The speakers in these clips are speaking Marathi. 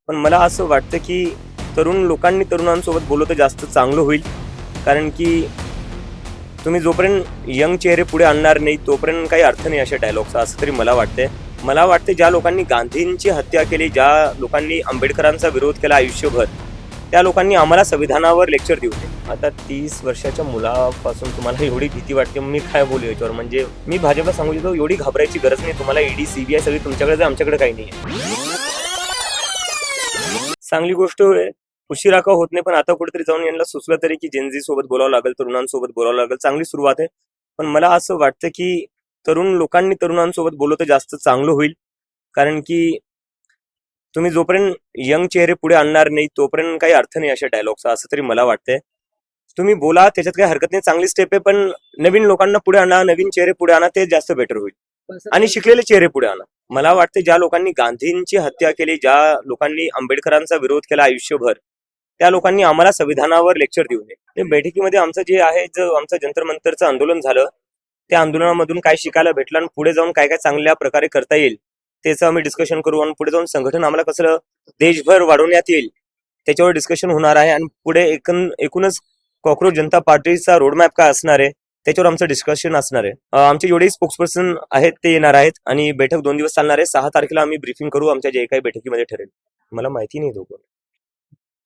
पण मला असं वाटतं की तरुण लोकांनी तरुणांसोबत बोललं तर जास्त चांगलं होईल. कारण की तुम्ही जोपर्यंत यंग चेहरे पुढे आणणार नाही तोपर्यंत काही अर्थ नाही अशा डायलॉगचा, असं तरी मला वाटतंय. मला वाटते ज्या लोकांनी गांधींची हत्या केली, ज्या लोकांनी आंबेडकरांचा विरोध केला आयुष्यभर, त्या लोकांनी आम्हाला संविधानावर लेक्चर देऊ नये. आता 30 वर्षाच्या मुलापासून तुम्हाला एवढी भीती वाटते, मी काय बोलू याच्यावर. म्हणजे मी भाजपला सांगू इच्छितो, एवढी घाबरायची गरज नाही तुम्हाला. ईडी सीबीआय सगळी तुमच्याकडे, आमच्याकडे काही नाही. चांगली गोष्ट आहे, उशिरा का होत नाही, पण आता कुठेतरी जाऊन यांना सुचलं तरी की जेनझी सोबत बोलावं लागेल, तरुणांसोबत बोलावं लागेल. चांगली सुरुवात आहे, पण मला असं वाटतं की तरुण लोकांनी तरुणांसोबत बोललं तर जास्त चांगलं होईल. कारण की तुम्ही जोपर्यंत यंग चेहरे पुढे आणणार नाही तोपर्यंत काही अर्थ नाही अशा डायलॉगचा, असं तरी मला वाटतंय. तुम्ही बोला, त्याच्यात काही हरकत नाही, चांगली स्टेप आहे, पण नवीन लोकांना पुढे आणा, नवीन चेहरे पुढे आणा, ते जास्त बेटर होईल. आणि शिकलेले चेहरे पुढे आणा. मला वाटते ज्या लोकांनी गांधींची हत्या केली, ज्या लोकांनी आंबेडकरांचा विरोध केला आयुष्यभर, त्या लोकांनी आम्हाला संविधानावर लेक्चर देऊ नये. ते बैठकीमध्ये आमचं जे आहे, जो आमचं जंतर मंतरचं आंदोलन झालं, त्या आंदोलनामधून काय शिकायला भेटलं आणि पुढे जाऊन काय काय चांगल्या प्रकारे करता येईल त्याचं आम्ही डिस्कशन करू. आणि पुढे जाऊन संघटन आम्हाला कसं देशभर वाढवण्यात येईल त्याच्यावर डिस्कशन होणार आहे. आणि पुढे एकूणच कॉक्रोच जनता पार्टीचा रोडमॅप काय असणार आहे त्याच्यावर आमचं डिस्कशन असणार आहे. आमचे जेवढे स्पोक्सपर्सन आहेत ते येणार आहेत आणि बैठक 2 दिवस चालणार आहे. 6 तारखेला आम्ही ब्रीफिंग करू आमच्या जे काही बैठकीमध्ये ठरेल. मला माहिती नाही दोघं,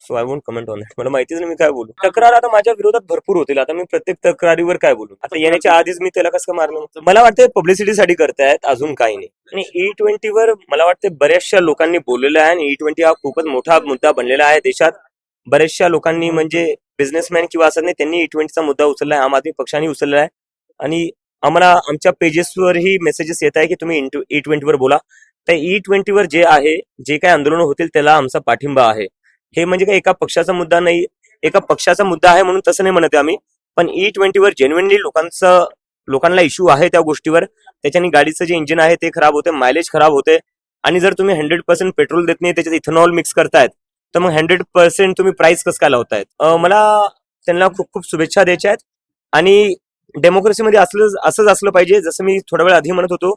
so I won't comment on that. मला माहितीच नाही मी काय बोलू. तक्रार आता माझ्या विरोधात भरपूर होतील. आता मी प्रत्येक तक्रारीवर काय बोलू. आता येण्याच्या आधीच मी त्याला कसं मारलं. मला वाटतं पब्लिसिटीसाठी करतायत, अजून काही नाही. आणि E20 वर मला वाटतं बऱ्याचशा लोकांनी बोललेलं आहे आणि E20 हा खूपच मोठा मुद्दा बनलेला आहे देशात. बऱ्याचशा लोकांनी म्हणजे बिझनेसमॅन किंवा असं नाही, त्यांनी E20चा मुद्दा उचलला आहे, आम आदमी पक्षाने उचलला आहे. आणि आम्हाला आमच्या पेजेसवरही मेसेजेस येत आहे की तुम्ही E20 वर बोला. त्या E20 वर जे आहे, जे काही आंदोलन होतील त्याला आमचा पाठिंबा आहे. हे म्हणजे काही एका पक्षाचा मुद्दा नाही, एका पक्षाचा मुद्दा आहे म्हणून तसं नाही म्हणत आम्ही. पण E20 वर जेन्युइनली लोकांना इश्यू आहे त्या गोष्टीवर. त्याच्याने गाडीचं जे इंजिन आहे ते खराब होते, मायलेज खराब होते. आणि जर तुम्ही 100% पेट्रोल देत नाही, त्याच्यात इथेनॉल मिक्स करतायत, तर मग 100% तुम्ही प्राइस कसं काय लावतायत. मला त्यांना खूप खूप शुभेच्छा द्यायच्या आहेत. आणि डेमोक्रेसीमध्ये असंच असलं पाहिजे. जसं मी थोड्या वेळ आधी म्हणत होतो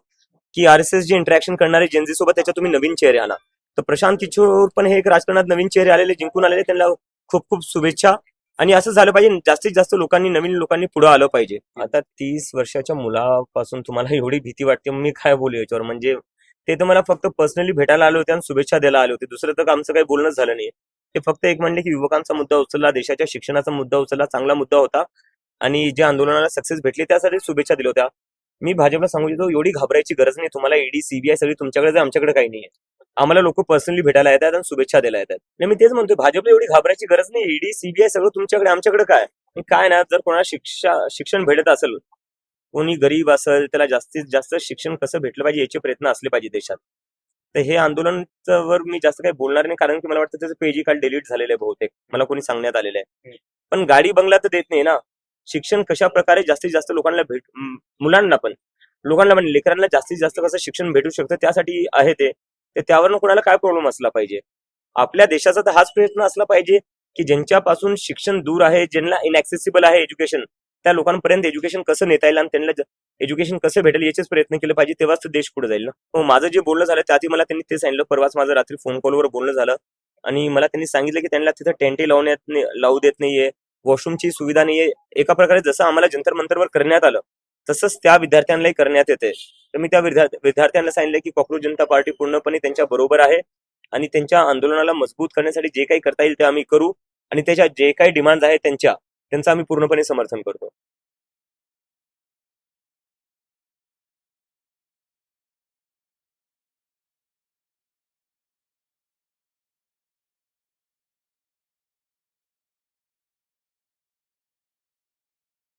की RSS जे इंटरॅक्शन करणारे जेनझी सोबत, त्याच्यात तुम्ही नवीन चेहरे आणा. तर प्रशांत किशोर पण हे एक राजकारणात नवीन चेहरे आलेले, जिंकून आलेले, त्यांना खूप खूप शुभेच्छा. आणि असं झालं पाहिजे, जास्तीत जास्त लोकांनी, नवीन लोकांनी पुढे आलं पाहिजे. आता 30 वर्षाच्या मुलापासून तुम्हाला एवढी भीती वाटते, मी काय बोलू याच्यावर. म्हणजे ते तर मला फक्त पर्सनली भेटायला आले होते आणि शुभेच्छा द्यायला आले होते. दुसरं तर आमचं काही बोलणंच झालं नाही. ते फक्त एक म्हणले की युवकांचा मुद्दा उचलला, देशाच्या शिक्षणाचा मुद्दा उचलला, चांगला मुद्दा होता. आणि जे आंदोलनाला सक्सेस भेटली त्यासाठी शुभेच्छा दिल्या होत्या. मी भाजपला सांगू इच्छितो, एवढी घाबरायची गरज नाही तुम्हाला. ईडी सीबीआय सगळी तुमच्याकडे, आमच्याकडे काही नाहीये. आम्हाला लोक पर्सनली भेटायला येतात आणि शुभेच्छा द्यायला येतात. आणि मी तेच म्हणतोय, भाजपला एवढी घाबरायची गरज नाही. ईडी सीबीआय सगळं तुमच्याकडे, आमच्याकडे काय. काय ना, जर कोणाला शिक्षण भेटत असेल, कोणी गरीब असेल, त्याला जास्तीत जास्त शिक्षण कसं भेटलं पाहिजे याचे प्रयत्न असले पाहिजे देशात. तर हे आंदोलनावर मी जास्त काही बोलणार नाही, कारण की मला वाटतं त्याचं पेजही काल डिलीट झालेलं आहे बहुतेक, मला कोणी सांगण्यात आलेलं आहे. पण गाडी बंगला तर देत नाही ना. शिक्षण कशा प्रकारे जास्तीत जास्त लोकांना मुलांना पण, लोकांना पण, लेकरांना जास्तीत जास्त कसं शिक्षण भेटू शकतं त्यासाठी आहे ते. त्यावरनं कोणाला काय प्रॉब्लेम असला पाहिजे. आपल्या देशाचा तर हाच प्रयत्न असला पाहिजे की ज्यांच्यापासून शिक्षण दूर आहे, ज्यांना इनऍक्सेसिबल आहे एज्युकेशन, त्या लोकांपर्यंत एज्युकेशन कसं नेता येईल आणि त्यांना एज्युकेशन कसं भेटेल याचेच प्रयत्न केले पाहिजे. तेव्हाच तर देश पुढे जाईल ना. मग माझं जे बोलणं झालं त्यातही मला त्यांनी ते सांगितलं. परवाच माझं रात्री फोन कॉलवर बोलणं झालं आणि मला त्यांनी सांगितलं की त्यांना तिथं टेंटे लावू देत नाहीये, वॉशरूमची सुविधा नाहीये. एका प्रकारे जसं आम्हाला जंतर मंतरवर करण्यात आलं तसंच त्या विद्यार्थ्यांनाही करण्यात येते. तर मी त्या विद्यार्थ्यांना सांगितलं की कॉक्रोच जनता पार्टी पूर्णपणे त्यांच्या बरोबर आहे आणि त्यांच्या आंदोलनाला मजबूत करण्यासाठी जे काही करता येईल ते आम्ही करू. आणि त्याच्या जे काही डिमांड आहेत त्यांचं आम्ही पूर्णपणे समर्थन करतो.